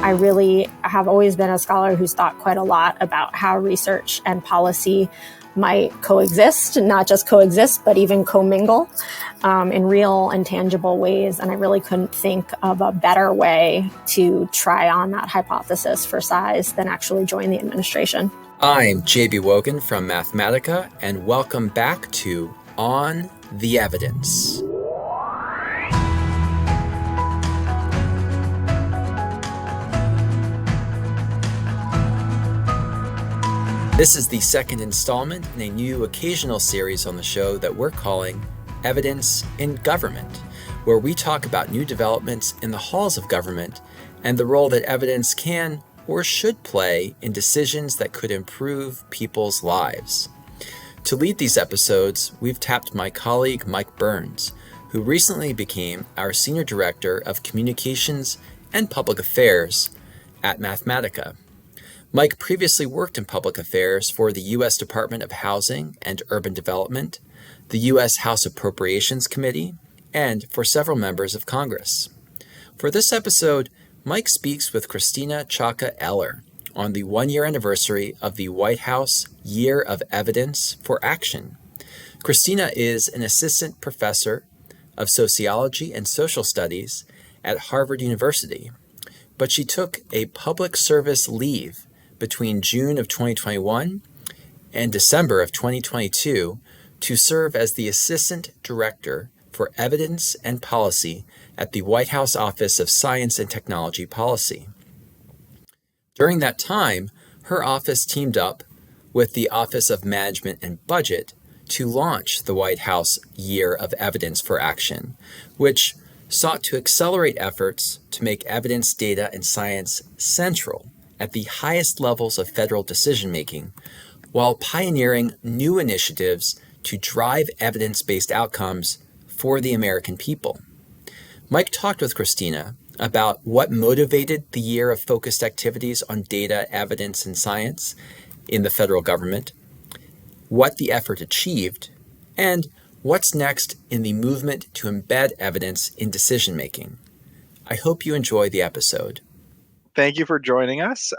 I really have always been a scholar who's thought quite a lot about how research and policy might coexist, not just coexist, but even commingle in real and tangible ways. And I really couldn't think of a better way to try on that hypothesis for size than actually join the administration. I'm J.B. Wogan from Mathematica, and welcome back to On the Evidence. This is the second installment in a new occasional series on the show that we're calling Evidence in Government, where we talk about new developments in the halls of government and the role that evidence can or should play in decisions that could improve people's lives. To lead these episodes, we've tapped my colleague Mike Burns, who recently became our Senior Director of Communications and Public Affairs at Mathematica. Mike previously worked in public affairs for the U.S. Department of Housing and Urban Development, the U.S. House Appropriations Committee, and for several members of Congress. For this episode, Mike speaks with Christina Ciocca Eller on the one-year anniversary of the White House Year of Evidence for Action. Christina is an assistant professor of sociology and social studies at Harvard University, but she took a public service leave between June of 2021 and December of 2022 to serve as the Assistant Director for Evidence and Policy at the White House Office of Science and Technology Policy. During that time, her office teamed up with the Office of Management and Budget to launch the White House Year of Evidence for Action, which sought to accelerate efforts to make evidence, data, and science central at the highest levels of federal decision-making, while pioneering new initiatives to drive evidence-based outcomes for the American people. Mike talked with Christina about what motivated the year of focused activities on data, evidence, and science in the federal government, what the effort achieved, and what's next in the movement to embed evidence in decision-making. I hope you enjoy the episode. Thank you for joining us.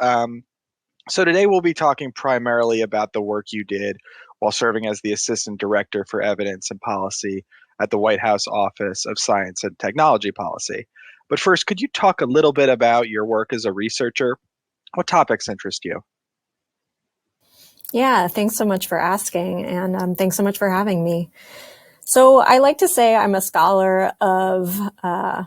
So today we'll be talking primarily about the work you did while serving as the Assistant Director for Evidence and Policy at the White House Office of Science and Technology Policy. But first, could you talk a little bit about your work as a researcher? What topics interest you? Yeah, thanks so much for asking, and thanks so much for having me. So I like to say I'm a scholar of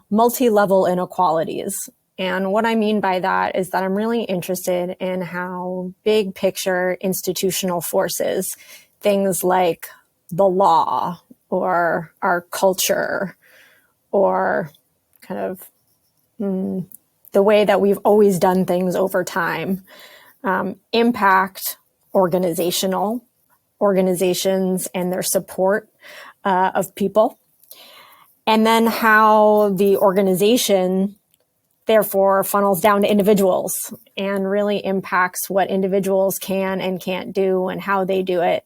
multi-level inequalities. And what I mean by that is that I'm really interested in how big picture institutional forces, things like the law or our culture or kind of the way that we've always done things over time, impact organizations and their support of people. And then how the organization therefore funnels down to individuals and really impacts what individuals can and can't do and how they do it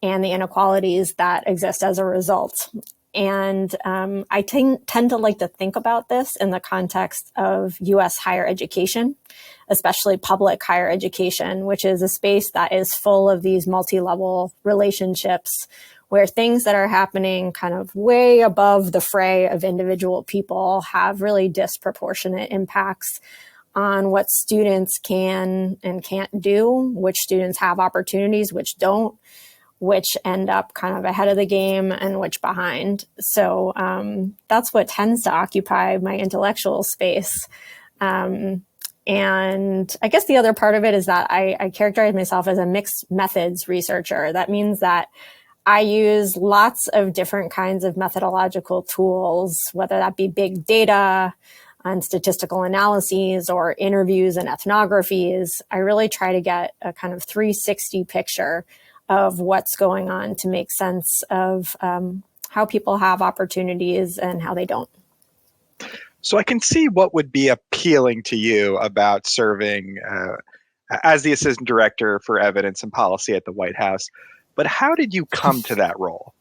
and the inequalities that exist as a result. And I tend to like to think about this in the context of U.S. higher education, especially public higher education, which is a space that is full of these multi-level relationships where things that are happening kind of way above the fray of individual people have really disproportionate impacts on what students can and can't do, which students have opportunities, which don't, which end up kind of ahead of the game and which behind. So that's what tends to occupy my intellectual space. And I guess the other part of it is that I characterize myself as a mixed methods researcher. That means that I use lots of different kinds of methodological tools, whether that be big data and statistical analyses or interviews and ethnographies. I really try to get a kind of 360 picture of what's going on to make sense of how people have opportunities and how they don't. So I can see what would be appealing to you about serving as the Assistant Director for Evidence and Policy at the White House. But how did you come to that role?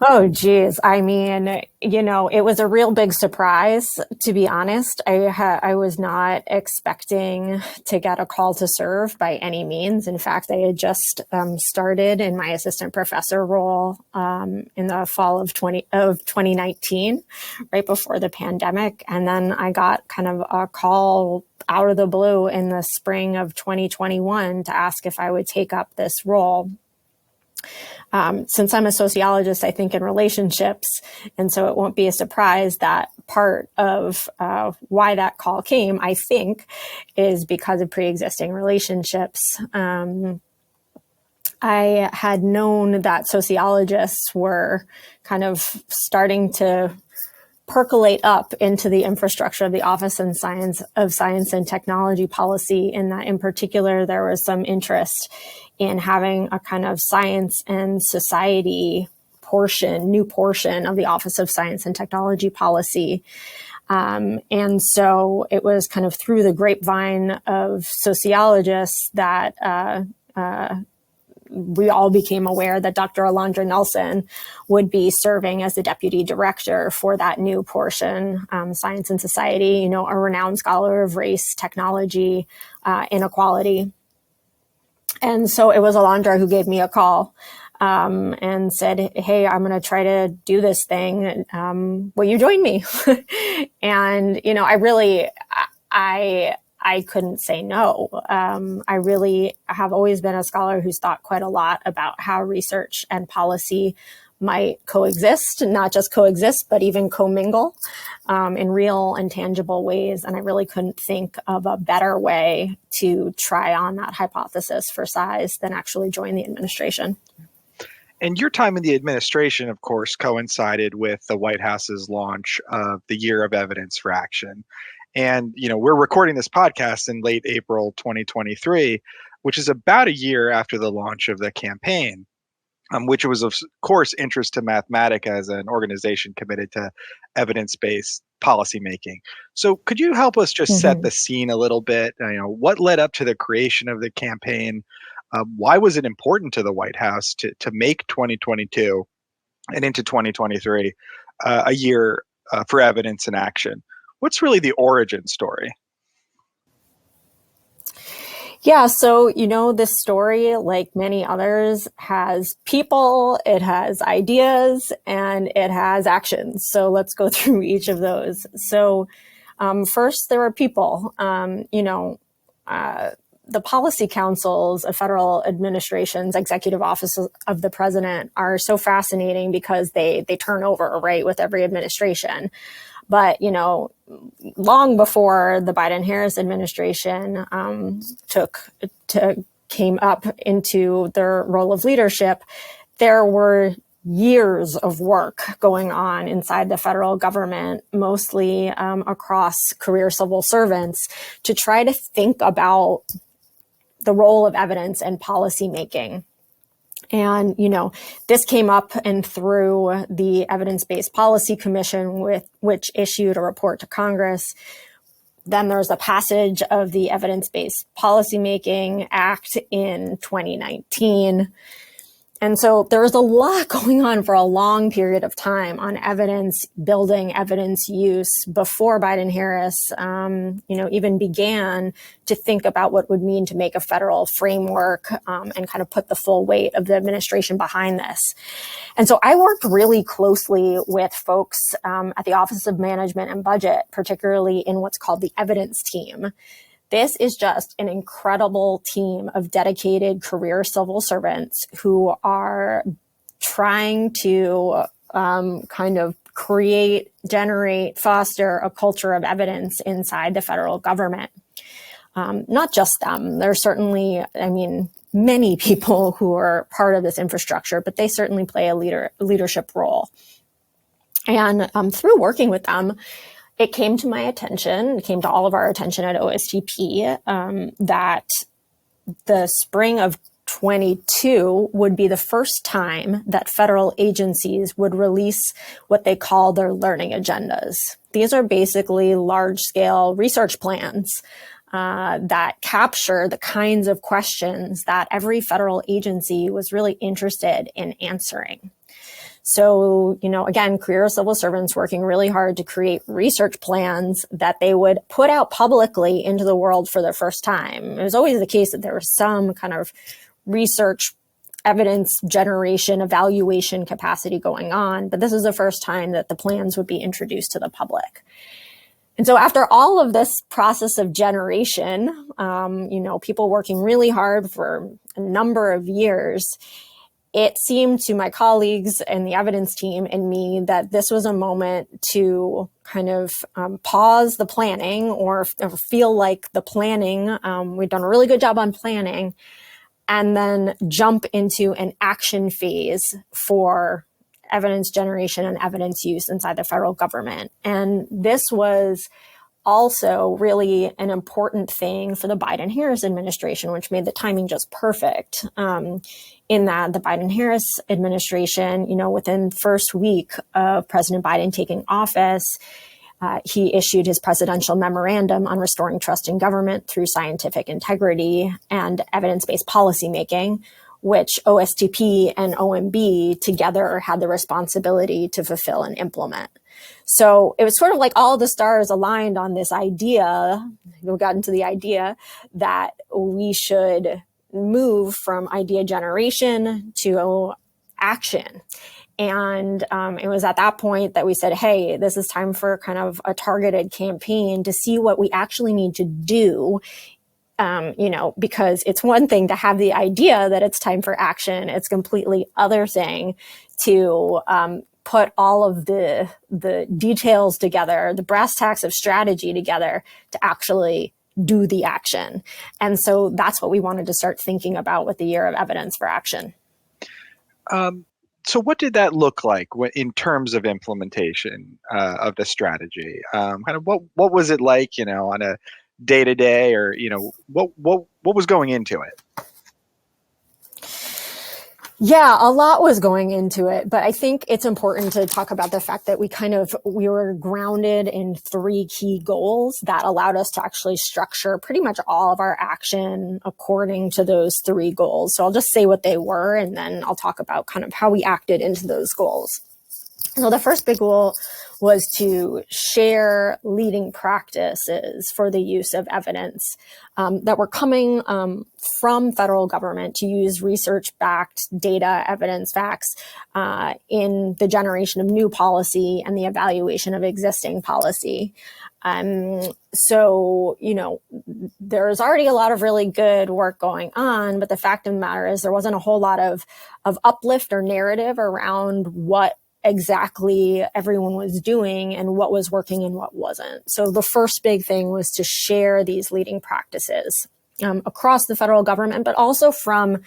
Oh, geez. I mean, it was a real big surprise, to be honest. I was not expecting to get a call to serve by any means. In fact, I had just started in my assistant professor role in the fall of 2019, right before the pandemic. And then I got kind of a call out of the blue in the spring of 2021 to ask if I would take up this role. Since I'm a sociologist, I think in relationships, and so it won't be a surprise that part of why that call came, I think, is because of pre-existing relationships. I had known that sociologists were kind of starting to percolate up into the infrastructure of the Office of Science and Technology Policy, in that in particular there was some interest in having a kind of science and society new portion of the Office of Science and Technology Policy. And so it was kind of through the grapevine of sociologists that we all became aware that Dr. Alondra Nelson would be serving as the deputy director for that new portion, Science and Society, a renowned scholar of race, technology, inequality. And so it was Alondra who gave me a call and said, "Hey, I'm going to try to do this thing. Will you join me?" And, I couldn't say no. I really have always been a scholar who's thought quite a lot about how research and policy might coexist, not just coexist, but even commingle in real and tangible ways. And I really couldn't think of a better way to try on that hypothesis for size than actually join the administration. And your time in the administration, of course, coincided with the White House's launch of the Year of Evidence for Action. And, we're recording this podcast in late April 2023, which is about a year after the launch of the campaign, which was, of course, interest to Mathematica as an organization committed to evidence-based policymaking. So could you help us just set the scene a little bit? What led up to the creation of the campaign? Why was it important to the White House to make 2022 and into 2023 a year for evidence and action? What's really the origin story? Yeah, so, this story, like many others, has people, it has ideas, and it has actions. So let's go through each of those. So first, there are people. The policy councils of federal administrations, executive offices of the president, are so fascinating because they turn over, right, with every administration. But, long before the Biden-Harris administration came up into their role of leadership, there were years of work going on inside the federal government, mostly across career civil servants, to try to think about the role of evidence and policymaking. And, this came up and through the Evidence-Based Policy Commission, which issued a report to Congress. Then there's a passage of the Evidence-Based Policymaking Act in 2019. And so there was a lot going on for a long period of time on evidence building, evidence use before Biden-Harris, even began to think about what it would mean to make a federal framework and kind of put the full weight of the administration behind this. And so I worked really closely with folks at the Office of Management and Budget, particularly in what's called the evidence team. This is just an incredible team of dedicated career civil servants who are trying to kind of create, generate, foster a culture of evidence inside the federal government. Not just them. There's certainly, many people who are part of this infrastructure, but they certainly play a leadership role. And through working with them, it came to my attention, it came to all of our attention at OSTP, that the spring of 22 would be the first time that federal agencies would release what they call their learning agendas. These are basically large-scale research plans that capture the kinds of questions that every federal agency was really interested in answering. So, again, career civil servants working really hard to create research plans that they would put out publicly into the world for the first time. It was always the case that there was some kind of research, evidence generation, evaluation capacity going on, but this is the first time that the plans would be introduced to the public. And so after all of this process of generation, people working really hard for a number of years, it seemed to my colleagues and the evidence team and me that this was a moment to kind of pause the planning or feel like the planning, we'd done a really good job on planning, and then jump into an action phase for evidence generation and evidence use inside the federal government. And this was also really an important thing for the Biden-Harris administration, which made the timing just perfect. In that the Biden-Harris administration, within the first week of President Biden taking office, he issued his presidential memorandum on restoring trust in government through scientific integrity and evidence-based policymaking, which OSTP and OMB together had the responsibility to fulfill and implement. So it was sort of like all the stars aligned on this idea. We got into the idea that we should move from idea generation to action. And it was at that point that we said, hey, this is time for kind of a targeted campaign to see what we actually need to do. Because it's one thing to have the idea that it's time for action. It's a completely other thing to put all of the details together, the brass tacks of strategy together to actually do the action. And so that's what we wanted to start thinking about with the Year of Evidence for Action. So what did that look like in terms of implementation of the strategy? Kind of what was it like, on a day-to-day, or what was going into it? Yeah, a lot was going into it, but I think it's important to talk about the fact that we were grounded in three key goals that allowed us to actually structure pretty much all of our action according to those three goals. So I'll just say what they were, and then I'll talk about kind of how we acted into those goals. So the first big goal was to share leading practices for the use of evidence that were coming from federal government to use research-backed data, evidence, facts in the generation of new policy and the evaluation of existing policy. So, there's already a lot of really good work going on, but the fact of the matter is there wasn't a whole lot of uplift or narrative around what exactly everyone was doing and what was working and what wasn't. So the first big thing was to share these leading practices across the federal government, but also from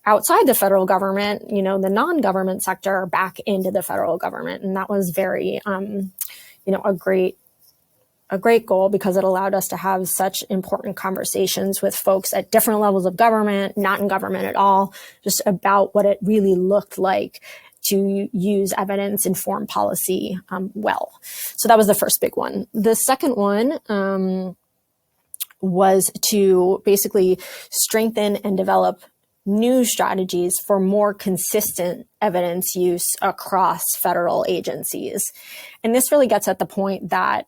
outside the federal government, the non-government sector back into the federal government. And that was very, a great goal, because it allowed us to have such important conversations with folks at different levels of government, not in government at all, just about what it really looked like to use evidence-informed policy well. So that was the first big one. The second one was to basically strengthen and develop new strategies for more consistent evidence use across federal agencies. And this really gets at the point that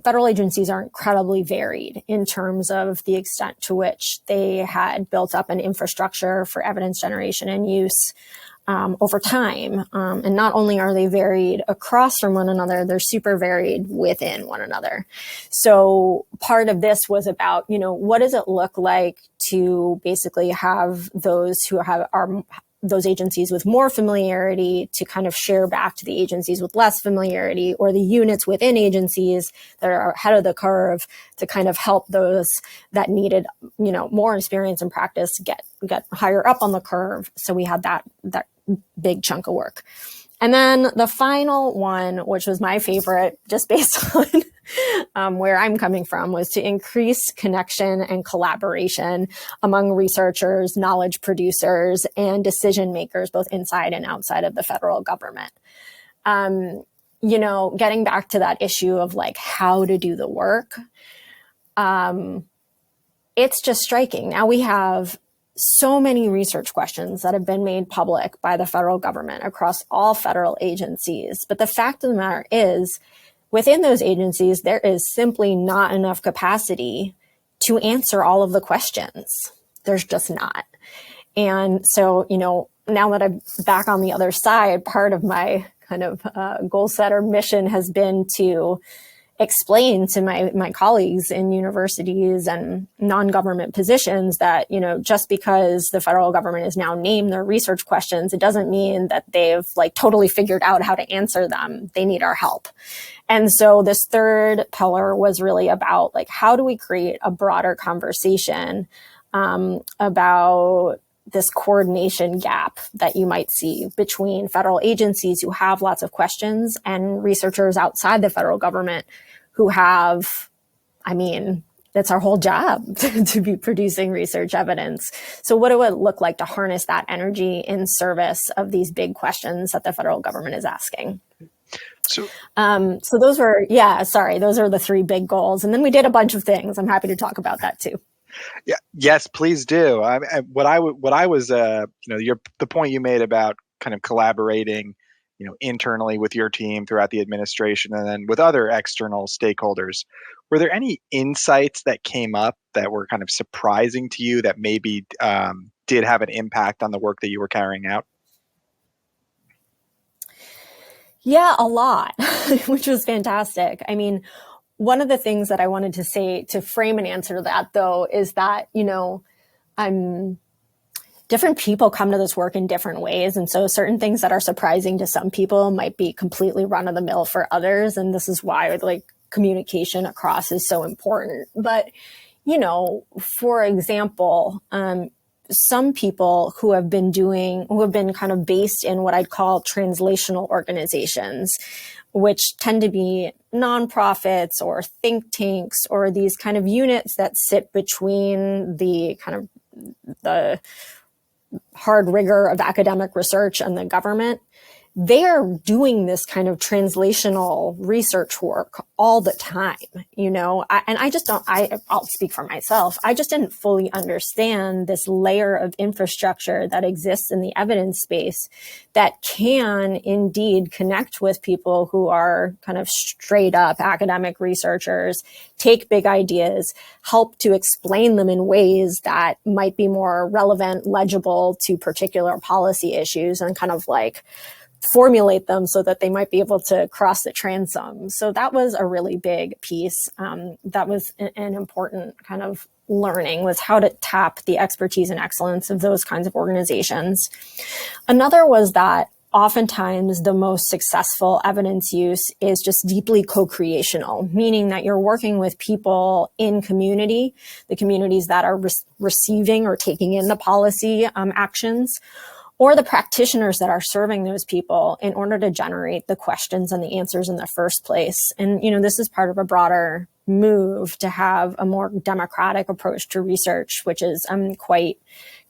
federal agencies are incredibly varied in terms of the extent to which they had built up an infrastructure for evidence generation and use over time. And not only are they varied across from one another, they're super varied within one another. So part of this was about, what does it look like to basically have those who are those agencies with more familiarity to kind of share back to the agencies with less familiarity, or the units within agencies that are ahead of the curve to kind of help those that needed, more experience and practice get higher up on the curve. So we had that big chunk of work. And then the final one, which was my favorite, just based on where I'm coming from, was to increase connection and collaboration among researchers, knowledge producers, and decision makers, both inside and outside of the federal government. Getting back to that issue of like how to do the work, it's just striking. Now we have so many research questions that have been made public by the federal government across all federal agencies. But the fact of the matter is, within those agencies, there is simply not enough capacity to answer all of the questions. There's just not. And so, now that I'm back on the other side, part of my kind of goal setter mission has been to explain to my colleagues in universities and non-government positions that, just because the federal government has now named their research questions, it doesn't mean that they've totally figured out how to answer them. They need our help. And so this third pillar was really about how do we create a broader conversation about this coordination gap that you might see between federal agencies who have lots of questions and researchers outside the federal government who have, that's our whole job to be producing research evidence. So what do it look like to harness that energy in service of these big questions that the federal government is asking? So those were the three big goals. And then we did a bunch of things. I'm happy to talk about that too. Yeah. Yes, please do. The point you made about kind of collaborating, internally with your team throughout the administration and then with other external stakeholders. Were there any insights that came up that were kind of surprising to you that maybe did have an impact on the work that you were carrying out? Yeah, a lot, which was fantastic. One of the things that I wanted to say to frame an answer to that, though, is that, different people come to this work in different ways. And so certain things that are surprising to some people might be completely run of the mill for others. And this is why communication across is so important. But, for example, some people who have been kind of based in what I'd call translational organizations, which tend to be nonprofits or think tanks or these kind of units that sit between the kind of the hard rigor of academic research and the government. They are doing this kind of translational research work all the time, I'll speak for myself. I just didn't fully understand this layer of infrastructure that exists in the evidence space that can indeed connect with people who are kind of straight up academic researchers, take big ideas, help to explain them in ways that might be more relevant, legible to particular policy issues, and kind of formulate them so that they might be able to cross the transom. So that was a really big piece. That was an important kind of learning, was how to tap the expertise and excellence of those kinds of organizations. Another was that oftentimes the most successful evidence use is just deeply co-creational, meaning that you're working with people in community, the communities that are receiving or taking in the policy actions, or the practitioners that are serving those people in order to generate the questions and the answers in the first place. And, this is part of a broader move to have a more democratic approach to research, which is quite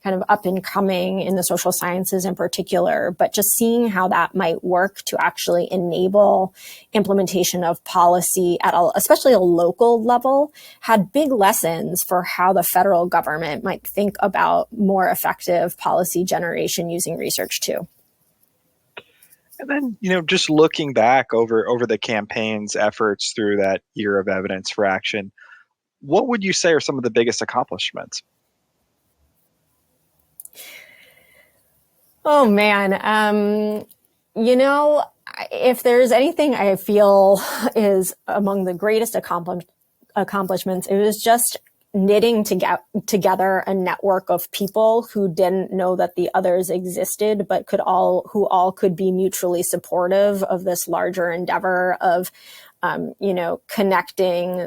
kind of up and coming in the social sciences in particular, but just seeing how that might work to actually enable implementation of policy at especially a local level, had big lessons for how the federal government might think about more effective policy generation using research too. And then, just looking back over the campaign's efforts through that year of Evidence for Action, what would you say are some of the biggest accomplishments? Oh, man. If there's anything I feel is among the greatest accomplishments, it was just knitting together a network of people who didn't know that the others existed, but who all could be mutually supportive of this larger endeavor of connecting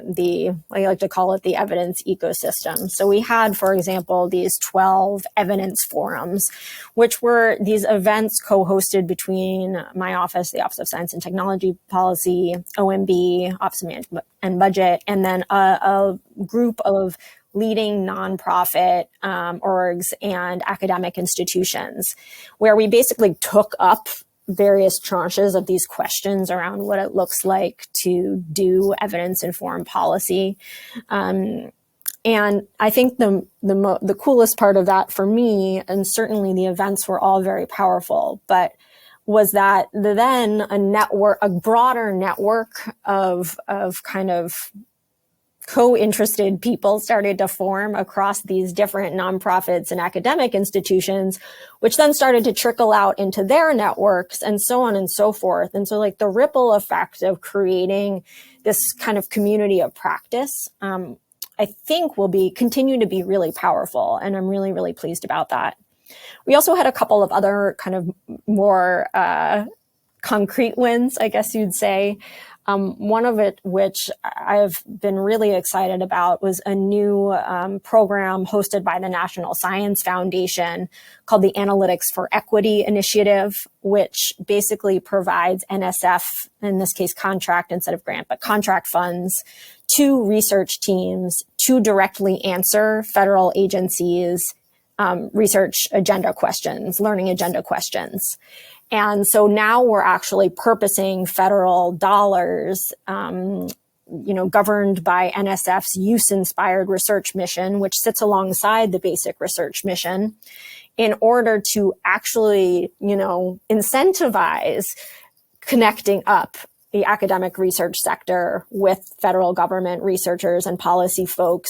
I like to call it the evidence ecosystem. So we had, for example, these 12 evidence forums, which were these events co-hosted between my office, the Office of Science and Technology Policy, OMB, Office of Management and Budget, and then a group of leading nonprofit orgs and academic institutions, where we basically took up various tranches of these questions around what it looks like to do evidence-informed policy. And And I think the coolest part of that for me, and certainly the events were all very powerful, but was that then a broader network of kind of co-interested people started to form across these different nonprofits and academic institutions, which then started to trickle out into their networks and so on and so forth. And so like the ripple effect of creating this kind of community of practice, I think will continue to be really powerful. And I'm really, really pleased about that. We also had a couple of other kind of more concrete wins, I guess you'd say. One of it, which I've been really excited about, was a new program hosted by the National Science Foundation called the Analytics for Equity Initiative, which basically provides NSF, in this case contract instead of grant, but contract funds to research teams to directly answer federal agencies' research agenda questions, learning agenda questions. And so now we're actually purposing federal dollars, governed by NSF's use-inspired research mission, which sits alongside the basic research mission, in order to actually, incentivize connecting up the academic research sector with federal government researchers and policy folks,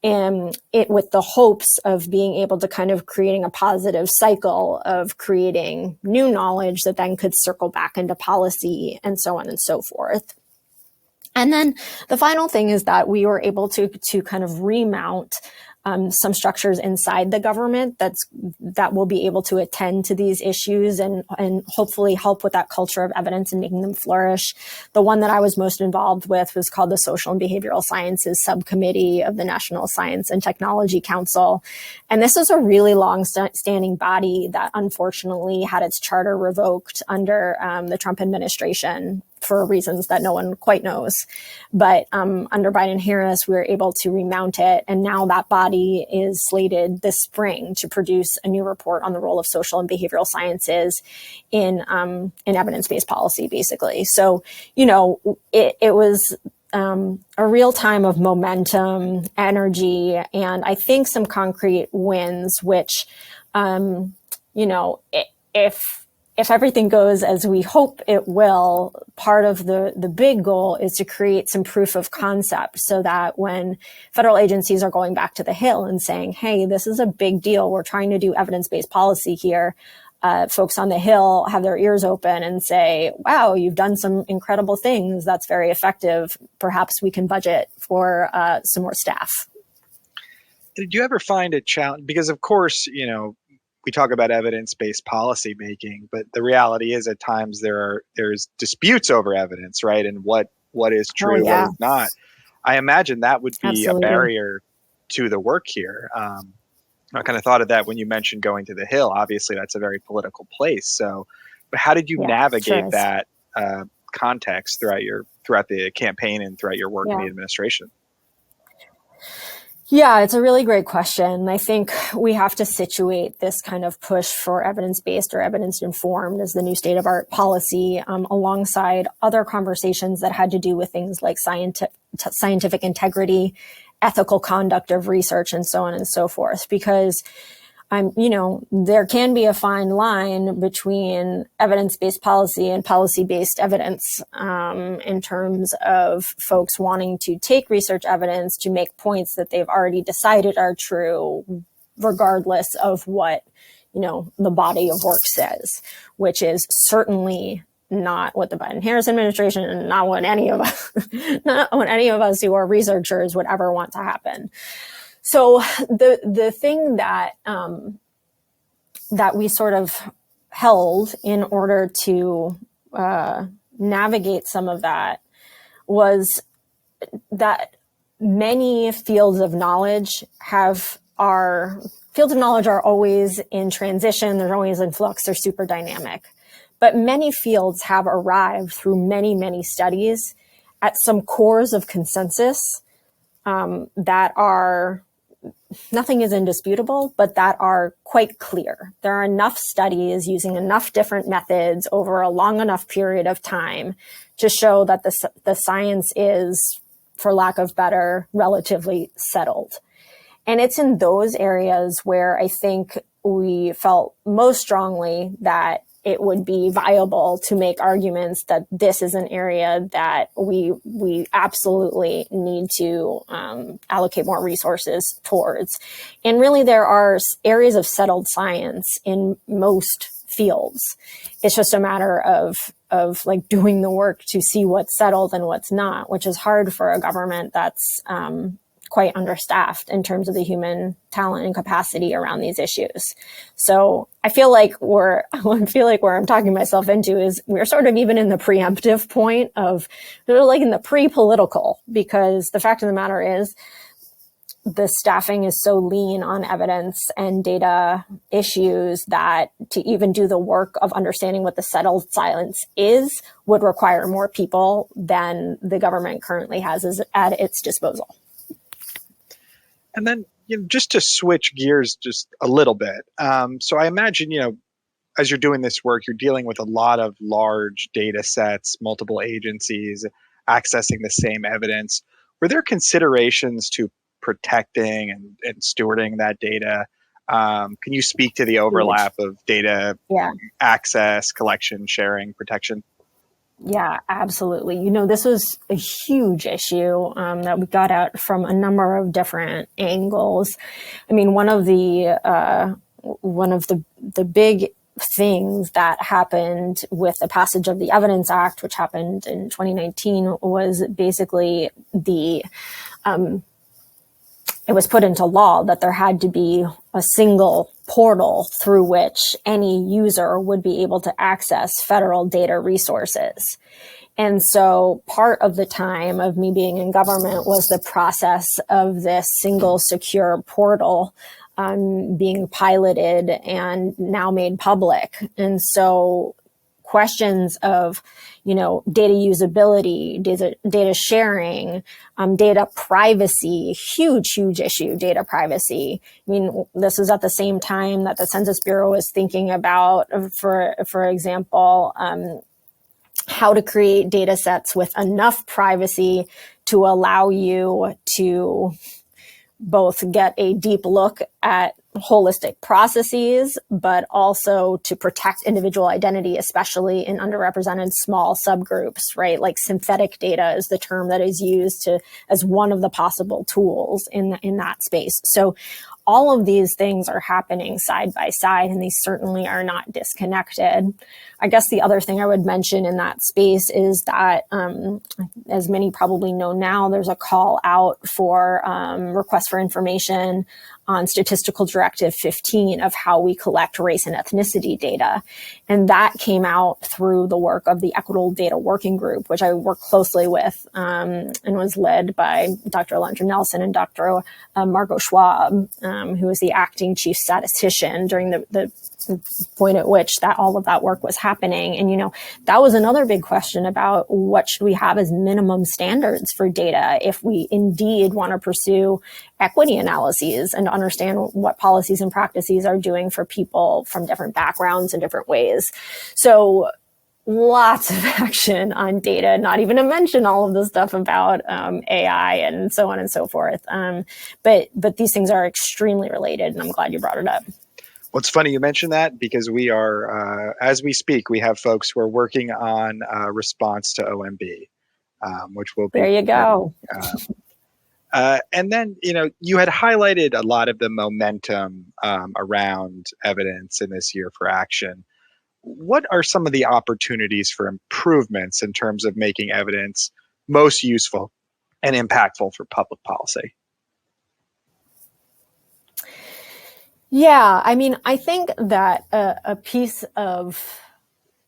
and with the hopes of being able to kind of creating a positive cycle of creating new knowledge that then could circle back into policy and so on and so forth. And then the final thing is that we were able to kind of remount some structures inside the government that will be able to attend to these issues and hopefully help with that culture of evidence and making them flourish. The one that I was most involved with was called the Social and Behavioral Sciences Subcommittee of the National Science and Technology Council. And this is a really long-standing body that unfortunately had its charter revoked under the Trump administration for reasons that no one quite knows. But under Biden-Harris, we were able to remount it. And now that body is slated this spring to produce a new report on the role of social and behavioral sciences in evidence-based policy, basically. So, it was a real time of momentum, energy, and I think some concrete wins, which, if everything goes as we hope it will, part of the big goal is to create some proof of concept so that when federal agencies are going back to the Hill and saying, hey, this is a big deal, we're trying to do evidence-based policy here, folks on the Hill have their ears open and say, wow, you've done some incredible things. That's very effective. Perhaps we can budget for some more staff. Did you ever find a challenge? Because of course, we talk about evidence-based policy making, but the reality is at times there's disputes over evidence, right? And what is true, what is not. I imagine that would be a barrier to the work here. I kind of thought of that when you mentioned going to the Hill. Obviously, that's a very political place. So, but how did you navigate that context throughout the campaign and throughout your work in the administration? Yeah, it's a really great question. I think we have to situate this kind of push for evidence-based or evidence-informed as the new state-of-art policy alongside other conversations that had to do with things like scientific integrity, ethical conduct of research, and so on and so forth. Because there can be a fine line between evidence-based policy and policy-based evidence in terms of folks wanting to take research evidence to make points that they've already decided are true, regardless of what, the body of work says, which is certainly not what the Biden-Harris administration and not what any of us who are researchers would ever want to happen. So the thing that we sort of held in order to navigate some of that was that many fields of knowledge are always in transition. They're always in flux. They're super dynamic. But many fields have arrived through many, many studies at some cores of consensus that are, nothing is indisputable, but that are quite clear. There are enough studies using enough different methods over a long enough period of time to show that the science is for lack of better, relatively settled. And it's in those areas where I think we felt most strongly that it would be viable to make arguments that this is an area that we absolutely need to allocate more resources towards. And really, there are areas of settled science in most fields. It's just a matter of like doing the work to see what's settled and what's not, which is hard for a government that's quite understaffed in terms of the human talent and capacity around these issues. So I feel like where I'm talking myself into is we're sort of even in the preemptive point of like in the pre-political, because the fact of the matter is the staffing is so lean on evidence and data issues that to even do the work of understanding what the settled science is would require more people than the government currently has at its disposal. And then, just to switch gears just a little bit. So I imagine, as you're doing this work, you're dealing with a lot of large data sets, multiple agencies accessing the same evidence. Were there considerations to protecting and stewarding that data? Can you speak to the overlap of data access, collection, sharing, protection? Yeah, absolutely. This was a huge issue that we got at from a number of different angles. I mean, one of the big things that happened with the passage of the Evidence Act, which happened in 2019, was basically it was put into law that there had to be a single portal through which any user would be able to access federal data resources. And so part of the time of me being in government was the process of this single secure portal being piloted and now made public. And so questions of, data usability, data sharing, data privacy, huge issue, data privacy. I mean, this was at the same time that the Census Bureau was thinking about, for example, how to create data sets with enough privacy to allow you to both get a deep look at holistic processes, but also to protect individual identity, especially in underrepresented small subgroups, right? Like synthetic data is the term that is used as one of the possible tools in that space. So all of these things are happening side by side, and they certainly are not disconnected. I guess the other thing I would mention in that space is that, as many probably know now, there's a call out for requests for information on Statistical Directive 15 of how we collect race and ethnicity data. And that came out through the work of the Equitable Data Working Group, which I work closely with and was led by Dr. Alondra Nelson and Dr. Margot Schwab, who was the acting chief statistician during the point at which all of that work was happening. And, that was another big question about what should we have as minimum standards for data if we indeed want to pursue equity analyses and understand what policies and practices are doing for people from different backgrounds in different ways. So lots of action on data, not even to mention all of the stuff about AI and so on and so forth. But these things are extremely related, and I'm glad you brought it up. Well, it's funny you mentioned that because we are, as we speak, we have folks who are working on a response to OMB, which will be. There you go. And then, you had highlighted a lot of the momentum around evidence in this year for action. What are some of the opportunities for improvements in terms of making evidence most useful and impactful for public policy? Yeah, I mean, I think that a piece of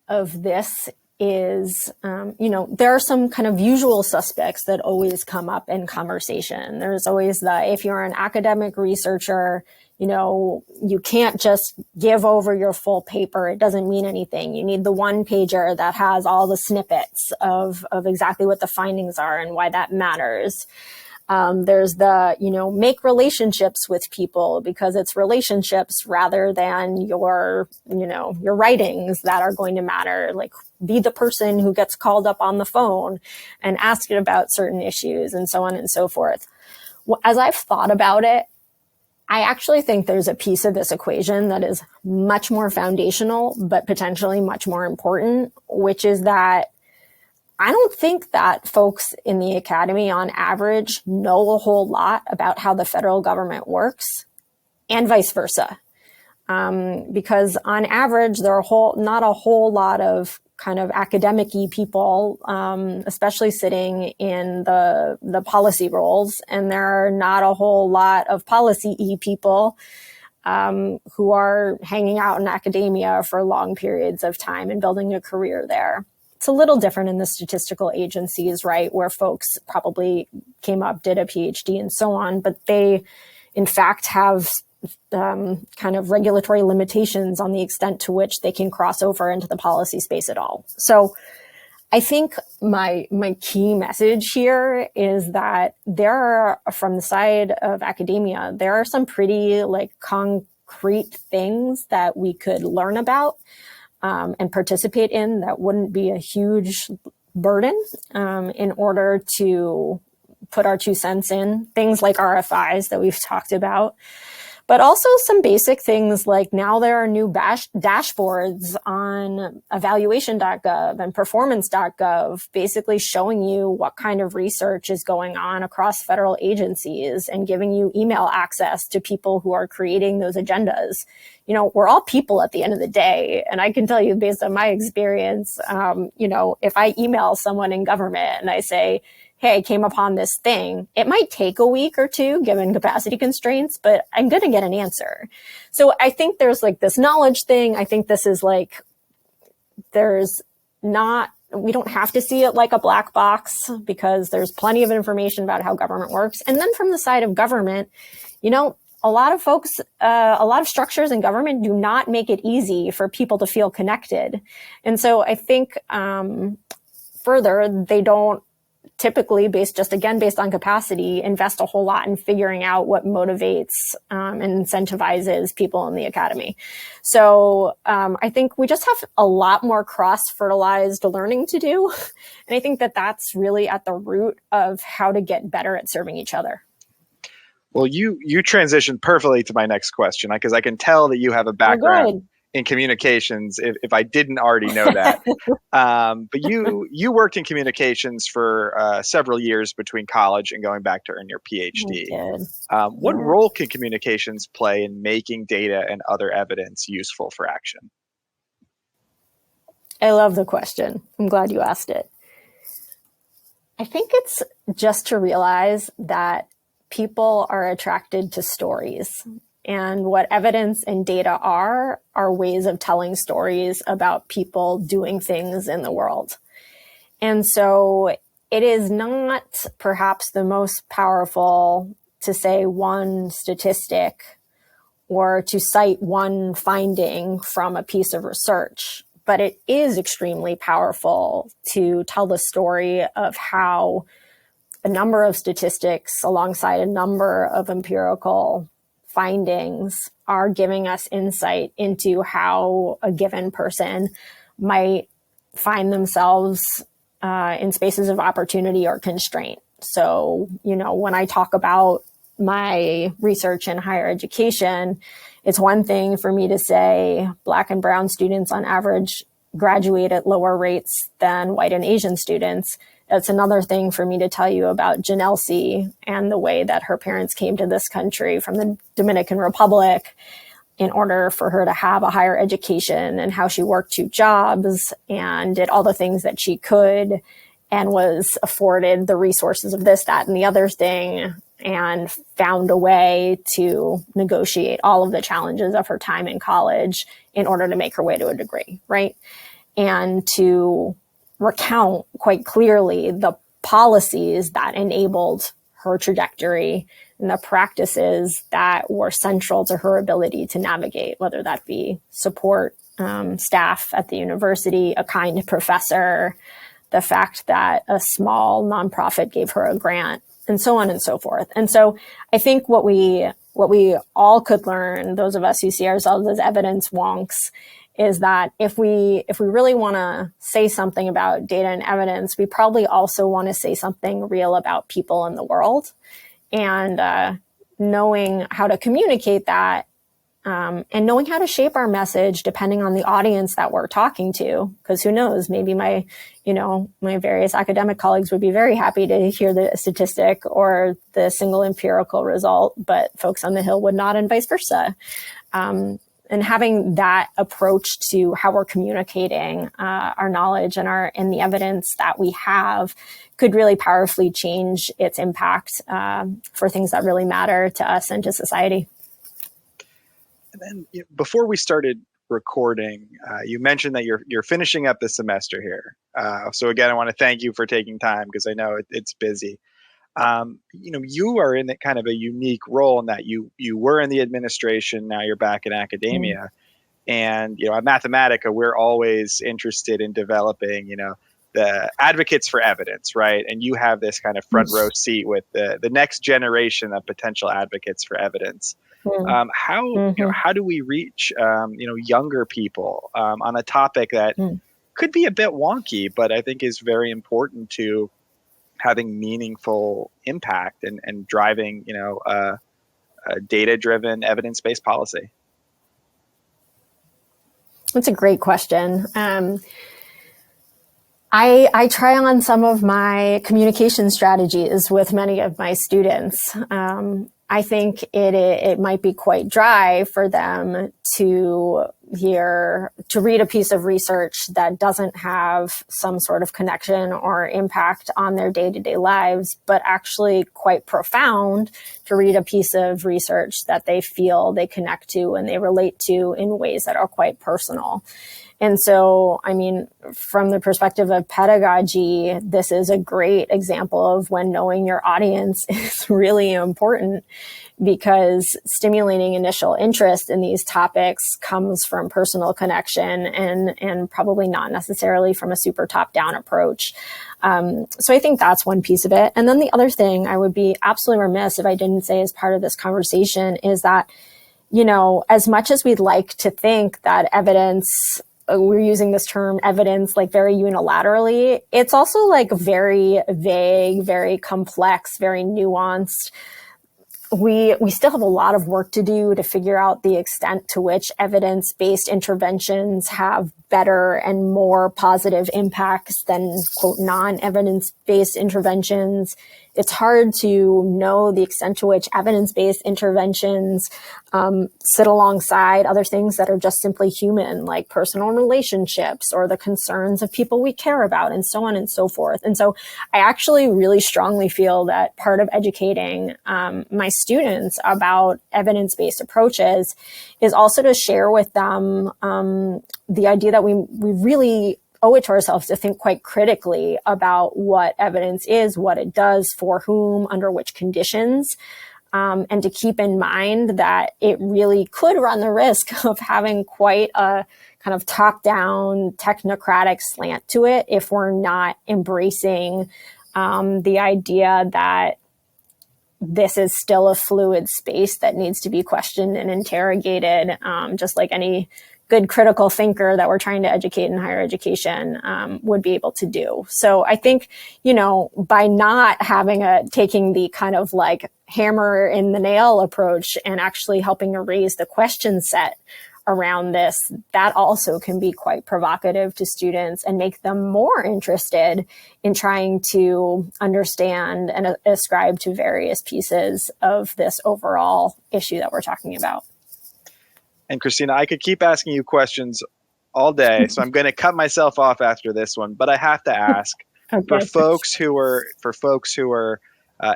this is, there are some kind of usual suspects that always come up in conversation. There's always if you're an academic researcher, you can't just give over your full paper. It doesn't mean anything. You need the one pager that has all the snippets of exactly what the findings are and why that matters. There's make relationships with people, because it's relationships rather than your writings that are going to matter. Like, be the person who gets called up on the phone and asked about certain issues and so on and so forth. As I've thought about it, I actually think there's a piece of this equation that is much more foundational, but potentially much more important, which is that I don't think that folks in the academy on average know a whole lot about how the federal government works, and vice versa. Because on average, there are not a whole lot of kind of academic-y people, especially sitting in the policy roles, and there are not a whole lot of policy-y people who are hanging out in academia for long periods of time and building a career there. It's a little different in the statistical agencies, right, where folks probably came up, did a PhD and so on, but they, in fact, have kind of regulatory limitations on the extent to which they can cross over into the policy space at all. So I think my key message here is that there are, from the side of academia, there are some pretty like concrete things that we could learn about and participate in that wouldn't be a huge burden in order to put our 2 cents in. Things like RFIs that we've talked about, but also some basic things like now there are new dashboards on evaluation.gov and performance.gov, basically showing you what kind of research is going on across federal agencies and giving you email access to people who are creating those agendas. You know, we're all people at the end of the day. And I can tell you based on my experience, you know, if I email someone in government and I say, hey, I came upon this thing, it might take a week or two given capacity constraints, but I'm going to get an answer. So I think there's like this knowledge thing. I think this is like, we don't have to see it like a black box because there's plenty of information about how government works. And then from the side of government, you know, a lot of folks, a lot of structures in government do not make it easy for people to feel connected. And so I think further, they don't typically based on capacity, invest a whole lot in figuring out what motivates and incentivizes people in the academy. So I think we just have a lot more cross-fertilized learning to do. And I think that that's really at the root of how to get better at serving each other. Well, you transitioned perfectly to my next question because I can tell that you have a background in communications if I didn't already know that. But you worked in communications for several years between college and going back to earn your PhD. What role can communications play in making data and other evidence useful for action? I love the question. I'm glad you asked it. I think it's just to realize that people are attracted to stories. And what evidence and data are ways of telling stories about people doing things in the world. And so it is not perhaps the most powerful to say one statistic or to cite one finding from a piece of research, but it is extremely powerful to tell the story of how a number of statistics alongside a number of empirical findings are giving us insight into how a given person might find themselves in spaces of opportunity or constraint. So, you know, when I talk about my research in higher education, it's one thing for me to say Black and brown students on average graduate at lower rates than white and Asian students. It's another thing for me to tell you about Janelle and the way that her parents came to this country from the Dominican Republic in order for her to have a higher education, and how she worked 2 jobs and did all the things that she could and was afforded the resources of this, that, and the other thing, and found a way to negotiate all of the challenges of her time in college in order to make her way to a degree, right? And to recount quite clearly the policies that enabled her trajectory and the practices that were central to her ability to navigate, whether that be support staff at the university, a kind professor, the fact that a small nonprofit gave her a grant, and so on and so forth. And so I think what we all could learn, those of us who see ourselves as evidence wonks, is that if we really want to say something about data and evidence, we probably also want to say something real about people in the world. And knowing how to communicate that, and knowing how to shape our message depending on the audience that we're talking to, because who knows, maybe my various academic colleagues would be very happy to hear the statistic or the single empirical result, but folks on the Hill would not, and vice versa. And having that approach to how we're communicating our knowledge and the evidence that we have could really powerfully change its impact for things that really matter to us and to society. And then before we started recording, you mentioned that you're finishing up the semester here. So again, I want to thank you for taking time because I know it's busy. You are in kind of a unique role in that you were in the administration, now you're back in academia. And, at Mathematica, we're always interested in developing, the advocates for evidence, right? And you have this kind of front row seat with the next generation of potential advocates for evidence. How do we reach, younger people on a topic that could be a bit wonky, but I think is very important to having meaningful impact and driving, a data-driven, evidence-based policy? That's a great question. I try on some of my communication strategies with many of my students. I think it might be quite dry for them to read a piece of research that doesn't have some sort of connection or impact on their day-to-day lives, but actually quite profound to read a piece of research that they feel they connect to and they relate to in ways that are quite personal. And so, from the perspective of pedagogy, this is a great example of when knowing your audience is really important, because stimulating initial interest in these topics comes from personal connection and probably not necessarily from a super top-down approach. So I think that's one piece of it. And then the other thing I would be absolutely remiss if I didn't say as part of this conversation is that, as much as we'd like to think that evidence, we're using this term evidence like very unilaterally, it's also like very vague, very complex, very nuanced. We still have a lot of work to do to figure out the extent to which evidence-based interventions have better and more positive impacts than, quote, non-evidence-based interventions. It's hard to know the extent to which evidence-based interventions sit alongside other things that are just simply human, like personal relationships or the concerns of people we care about, and so on and so forth. And so I actually really strongly feel that part of educating my students about evidence-based approaches is also to share with them the idea that we really owe it to ourselves to think quite critically about what evidence is, what it does, for whom, under which conditions, and to keep in mind that it really could run the risk of having quite a kind of top-down technocratic slant to it if we're not embracing the idea that this is still a fluid space that needs to be questioned and interrogated, just like any good critical thinker that we're trying to educate in higher education would be able to do. So I think, by not taking the kind of like hammer in the nail approach and actually helping to raise the question set around this, that also can be quite provocative to students and make them more interested in trying to understand and ascribe to various pieces of this overall issue that we're talking about. And Christina, I could keep asking you questions all day, so I'm going to cut myself off after this one. But I have to ask, Okay. for folks who are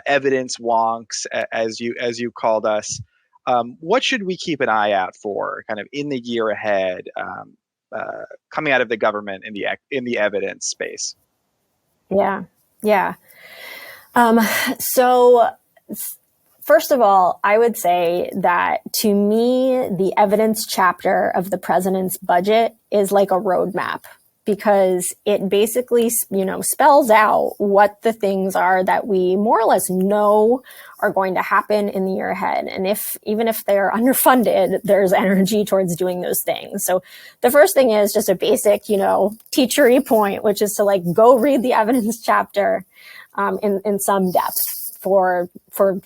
evidence wonks, as you called us, what should we keep an eye out for, kind of in the year ahead, coming out of the government in the evidence space? Yeah. So first of all, I would say that to me, the evidence chapter of the president's budget is like a roadmap, because it basically, spells out what the things are that we more or less know are going to happen in the year ahead. And even if they're underfunded, there's energy towards doing those things. So the first thing is just a basic, teachery point, which is to go read the evidence chapter in some depth for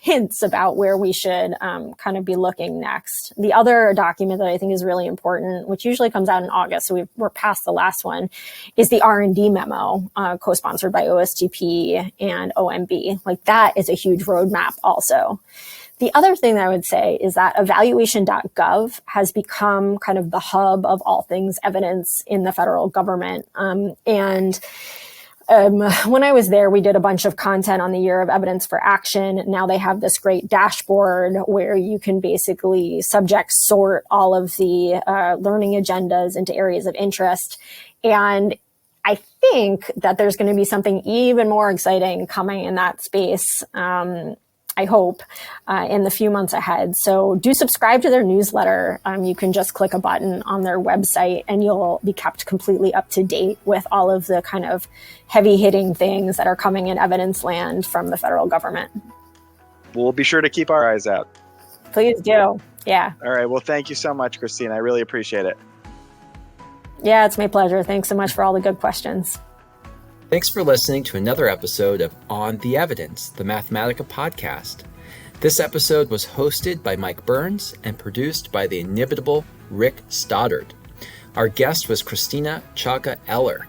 hints about where we should kind of be looking next. The other document that I think is really important, which usually comes out in August, so we're past the last one, is the R&D memo, co-sponsored by OSTP and OMB. That is a huge roadmap also. The other thing that I would say is that evaluation.gov has become kind of the hub of all things evidence in the federal government. When I was there, we did a bunch of content on the year of evidence for action. Now they have this great dashboard where you can basically subject sort all of the learning agendas into areas of interest. And I think that there's going to be something even more exciting coming in that space. I hope, in the few months ahead. So do subscribe to their newsletter. You can just click a button on their website and you'll be kept completely up to date with all of the kind of heavy hitting things that are coming in evidence land from the federal government. We'll be sure to keep our eyes out. Please do. Yeah. All right. Well, thank you so much, Christina. I really appreciate it. Yeah, it's my pleasure. Thanks so much for all the good questions. Thanks for listening to another episode of On the Evidence, the Mathematica podcast. This episode was hosted by Mike Burns and produced by the inimitable Rick Stoddard. Our guest was Christina Ciocca Eller.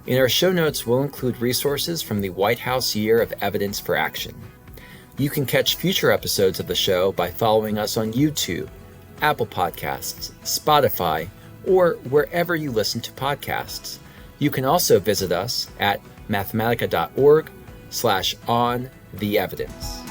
In our show notes, we'll include resources from the White House Year of Evidence for Action. You can catch future episodes of the show by following us on YouTube, Apple Podcasts, Spotify, or wherever you listen to podcasts. You can also visit us at mathematica.org/ontheevidence.